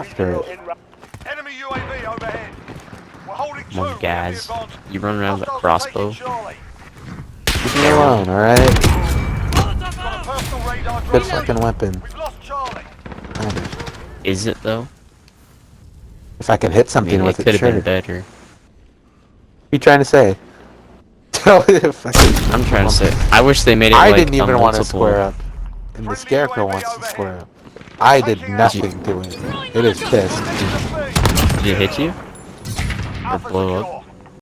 after it. Enemy UAV overhead. We're holding Come on, two. guys. You run around with a crossbow? Leave me alone, alright? Good fucking weapon. We've lost Charlie. Is it though? If I could hit I something mean, with it it, could have sure. been better. What are you trying to say? I'm trying to say, I wish they made it I like didn't a even want to multiple. square up. And the Scarecrow wants to square up. I did nothing to it. It is pissed. Did it hit you? Or blow up?